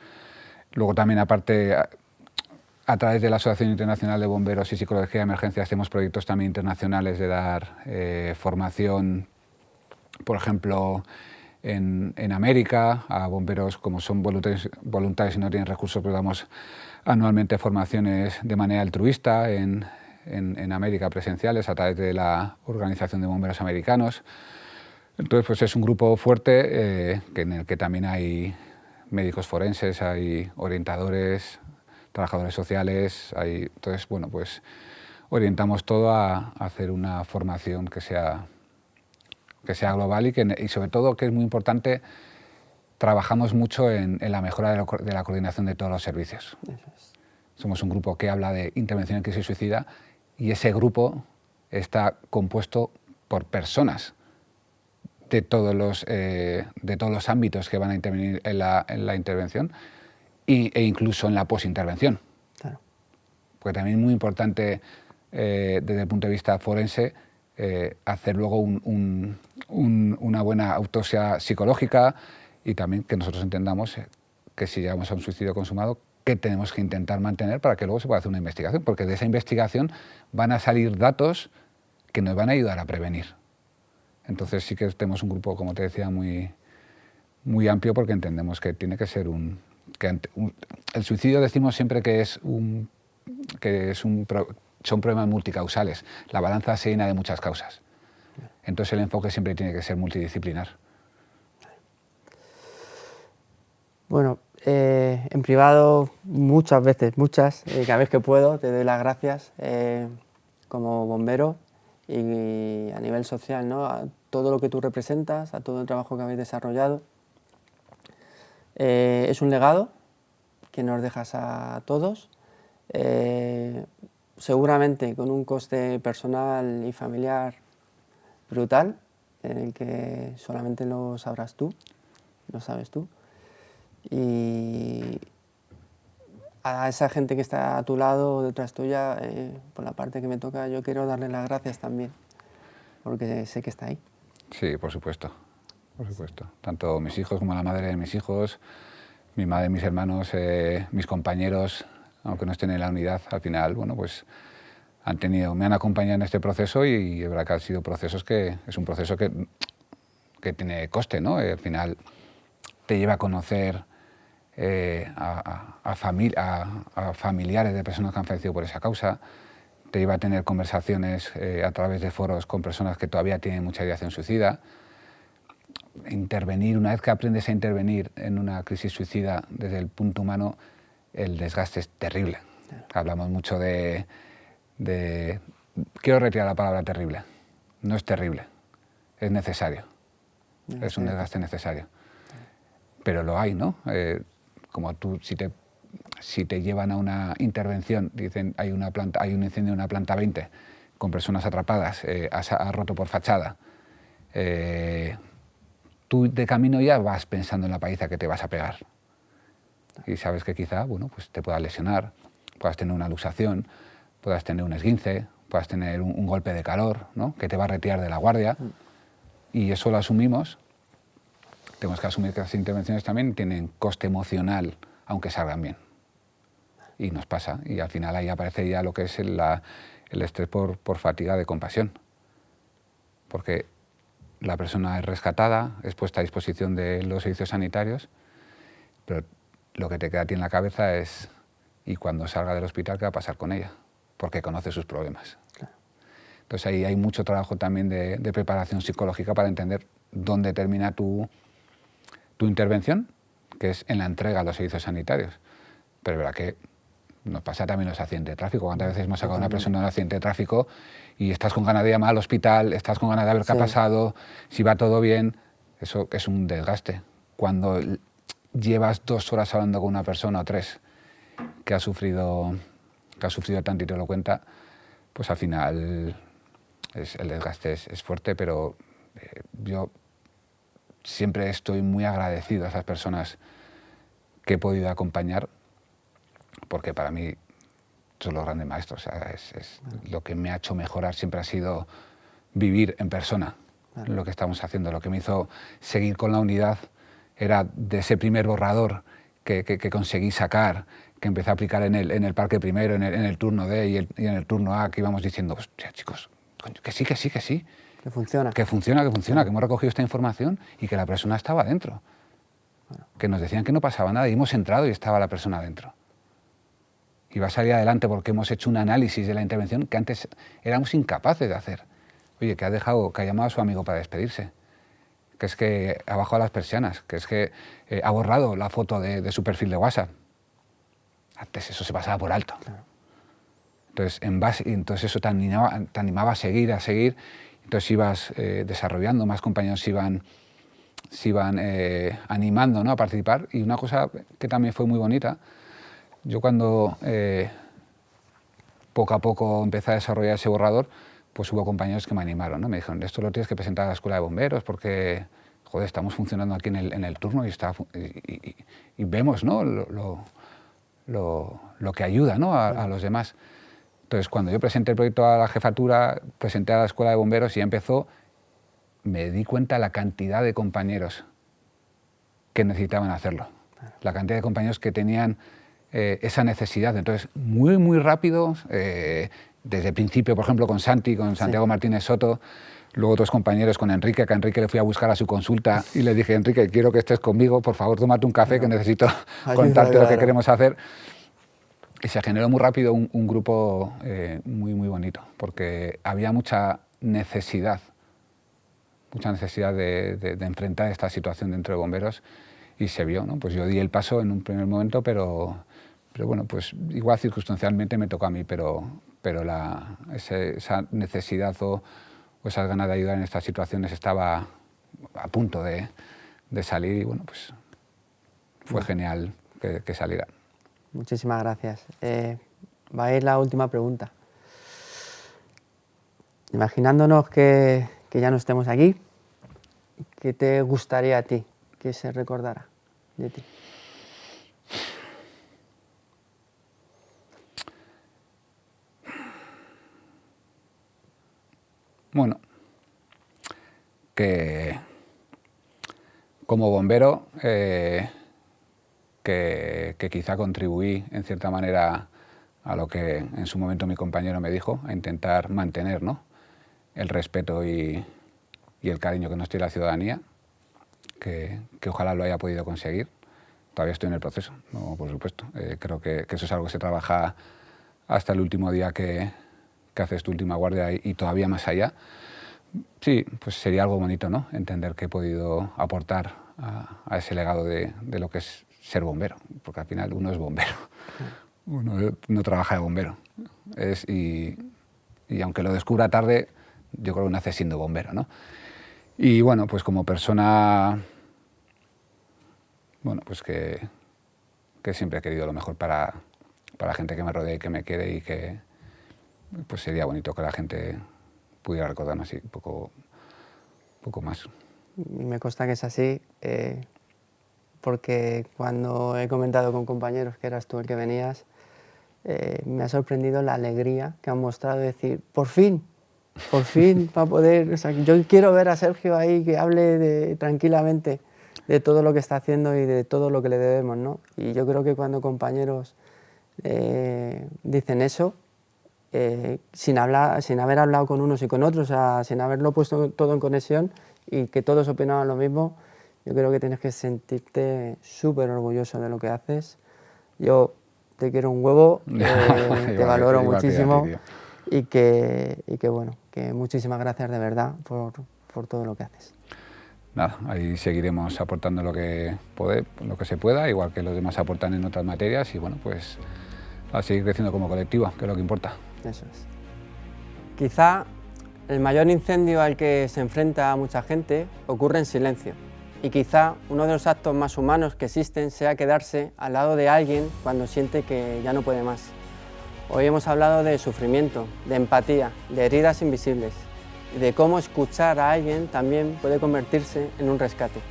luego también aparte a través de la Asociación Internacional de Bomberos y Psicología de Emergencia hacemos proyectos también internacionales de dar formación, por ejemplo, en América, a bomberos como son voluntarios y no tienen recursos, pues damos anualmente formaciones de manera altruista en América presenciales a través de la Organización de Bomberos Americanos. Entonces, pues es un grupo fuerte en el que también hay médicos forenses, hay orientadores, trabajadores sociales, entonces, bueno, pues orientamos todo a hacer una formación que sea global y sobre todo, que es muy importante, trabajamos mucho en la mejora de la coordinación de todos los servicios. Somos un grupo que habla de intervención en crisis suicida y ese grupo está compuesto por personas de todos los ámbitos que van a intervenir en la intervención e incluso en la posintervención. Claro. Porque también es muy importante desde el punto de vista forense hacer luego una buena autopsia psicológica y también que nosotros entendamos que si llegamos a un suicidio consumado, que tenemos que intentar mantener para que luego se pueda hacer una investigación, porque de esa investigación van a salir datos que nos van a ayudar a prevenir. Entonces sí que tenemos un grupo, como te decía, muy, muy amplio, porque entendemos que tiene que ser el suicidio decimos siempre que son problemas multicausales. La balanza se llena de muchas causas. Entonces el enfoque siempre tiene que ser multidisciplinar. Bueno, en privado muchas veces, cada vez que puedo, te doy las gracias como bombero y a nivel social, ¿no? A todo lo que tú representas, a todo el trabajo que habéis desarrollado. Es un legado que nos dejas a todos, seguramente con un coste personal y familiar brutal, en el que solamente lo sabrás tú, lo sabes tú. Y a esa gente que está a tu lado o detrás tuya, por la parte que me toca, yo quiero darle las gracias también, porque sé que está ahí. Sí, por supuesto, por supuesto. Tanto mis hijos como la madre de mis hijos, mi madre, mis hermanos, mis compañeros, aunque no estén en la unidad, al final, bueno, pues me han acompañado en este proceso y es verdad que han sido procesos es un proceso que tiene coste, ¿no? Al final te lleva a conocer a familiares de personas que han fallecido por esa causa, te lleva a tener conversaciones a través de foros con personas que todavía tienen mucha ideación suicida. Intervenir, una vez que aprendes a intervenir en una crisis suicida desde el punto humano, el desgaste es terrible. Hablamos mucho quiero retirar la palabra terrible. No es terrible, es necesario. Es un desgaste necesario. Pero lo hay, ¿no? Como tú, si te llevan a una intervención, dicen hay un incendio en una planta 20 con personas atrapadas, has roto por fachada, tú de camino ya vas pensando en la paliza que te vas a pegar. Y sabes que quizá, bueno, pues te puedas lesionar, puedas tener una luxación, puedas tener un esguince, puedas tener un golpe de calor, ¿no? Que te va a retirar de la guardia, y eso lo asumimos. Tenemos que asumir que las intervenciones también tienen coste emocional, aunque salgan bien. Y nos pasa, y al final ahí aparece ya lo que es el estrés por fatiga de compasión. Porque la persona es rescatada, es puesta a disposición de los servicios sanitarios, pero lo que te queda a ti en la cabeza es, ¿y cuando salga del hospital qué va a pasar con ella? Porque conoce sus problemas. Claro. Entonces ahí hay mucho trabajo también de preparación psicológica para entender dónde termina tu intervención, que es en la entrega a los servicios sanitarios. Pero es verdad que nos pasa también los accidentes de tráfico. ¿Cuántas veces hemos sacado a una persona de un accidente de tráfico y estás con ganas de llamar al hospital, estás con ganas de ver qué ha pasado, si va todo bien? Eso es un desgaste. Cuando llevas 2 horas hablando con una persona o 3 que ha sufrido tanto y te lo cuenta, pues al final el desgaste es fuerte, pero yo siempre estoy muy agradecido a esas personas que he podido acompañar, porque para mí son los grandes maestros. O sea, lo que me ha hecho mejorar siempre ha sido vivir en persona lo que estamos haciendo. Lo que me hizo seguir con la unidad era de ese primer borrador que conseguí sacar, que empecé a aplicar en el parque primero, en el turno D y en el turno A, que íbamos diciendo, hostia, chicos, coño, que sí. Que funciona. Que funciona, que hemos recogido esta información y que la persona estaba dentro. Que nos decían que no pasaba nada y hemos entrado y estaba la persona dentro. Y va a salir adelante porque hemos hecho un análisis de la intervención que antes éramos incapaces de hacer. Oye, que ha llamado a su amigo para despedirse, que es que ha bajado las persianas, que es que ha borrado la foto de su perfil de WhatsApp. Antes eso se pasaba por alto. Claro. Entonces eso te animaba a seguir. Entonces ibas desarrollando, más compañeros se iban animando, ¿no?, a participar. Y una cosa que también fue muy bonita, yo cuando poco a poco empecé a desarrollar ese borrador, pues hubo compañeros que me animaron, ¿no? Me dijeron, esto lo tienes que presentar a la Escuela de Bomberos porque, joder, estamos funcionando aquí en el turno y vemos, ¿no?, lo que ayuda, ¿no?, a los demás. Entonces, cuando yo presenté el proyecto a la jefatura, presenté a la Escuela de Bomberos y ya empezó, me di cuenta de la cantidad de compañeros que necesitaban hacerlo, la cantidad de compañeros que tenían esa necesidad. Entonces, muy rápido, desde el principio, por ejemplo, con Santiago Martínez Soto, luego otros compañeros, con Enrique, que a Enrique le fui a buscar a su consulta y le dije, Enrique, quiero que estés conmigo, por favor, tómate un café, que necesito contarte lo que queremos hacer. Y se generó muy rápido un grupo muy bonito, porque había mucha necesidad de enfrentar esta situación dentro de bomberos, y se vio, ¿no? Pues yo di el paso en un primer momento, pero bueno, pues igual circunstancialmente me tocó a mí, pero esa necesidad o esas ganas de ayudar en estas situaciones estaba a punto de salir, y bueno, pues fue genial que saliera. Muchísimas gracias. Va a ir la última pregunta. Imaginándonos que ya no estemos aquí, ¿qué te gustaría a ti que se recordara de ti? Bueno, que como bombero, que quizá contribuí en cierta manera a lo que en su momento mi compañero me dijo, a intentar mantener, ¿no?, el respeto y el cariño que nos tiene la ciudadanía, que ojalá lo haya podido conseguir. Todavía estoy en el proceso, no, por supuesto. Creo que eso es algo que se trabaja hasta el último día que haces tu última guardia y todavía más allá. Sí, pues sería algo bonito, ¿no?, entender que he podido aportar a ese legado de lo que es ser bombero, porque al final uno es bombero, uno no trabaja de bombero. Y aunque lo descubra tarde, yo creo que nace siendo bombero, ¿no? Y bueno, pues como persona, bueno, pues que siempre he querido lo mejor para la gente que me rodea y que me quiere, y que pues sería bonito que la gente pudiera recordarme así, un poco más. Me consta que es así, porque cuando he comentado con compañeros que eras tú el que venías, me ha sorprendido la alegría que han mostrado de decir, por fin, para poder... O sea, yo quiero ver a Sergio ahí que hable tranquilamente de todo lo que está haciendo y de todo lo que le debemos, ¿no? Y yo creo que cuando compañeros dicen eso, sin haber hablado con unos y con otros, o sea, sin haberlo puesto todo en conexión y que todos opinaban lo mismo, yo creo que tienes que sentirte súper orgulloso de lo que haces. Yo te quiero un huevo, te valoro muchísimo y que bueno, que muchísimas gracias de verdad por todo lo que haces. Nada, ahí seguiremos aportando lo que se pueda, igual que los demás aportan en otras materias y bueno, pues a seguir creciendo como colectivo, que es lo que importa. Eso es. Quizá el mayor incendio al que se enfrenta mucha gente ocurre en silencio. Y quizá uno de los actos más humanos que existen sea quedarse al lado de alguien cuando siente que ya no puede más. Hoy hemos hablado de sufrimiento, de empatía, de heridas invisibles y de cómo escuchar a alguien también puede convertirse en un rescate.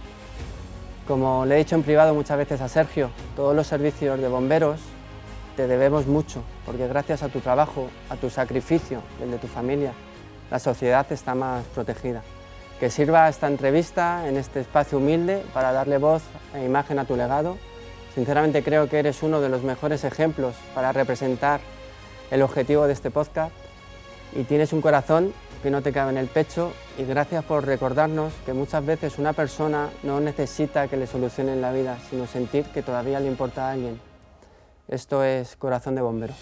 Como le he dicho en privado muchas veces a Sergio, todos los servicios de bomberos te debemos mucho, porque gracias a tu trabajo, a tu sacrificio, el de tu familia, la sociedad está más protegida. Que sirva esta entrevista en este espacio humilde para darle voz e imagen a tu legado. Sinceramente creo que eres uno de los mejores ejemplos para representar el objetivo de este podcast y tienes un corazón que no te cabe en el pecho y gracias por recordarnos que muchas veces una persona no necesita que le solucionen la vida, sino sentir que todavía le importa a alguien. Esto es Corazón de Bombero.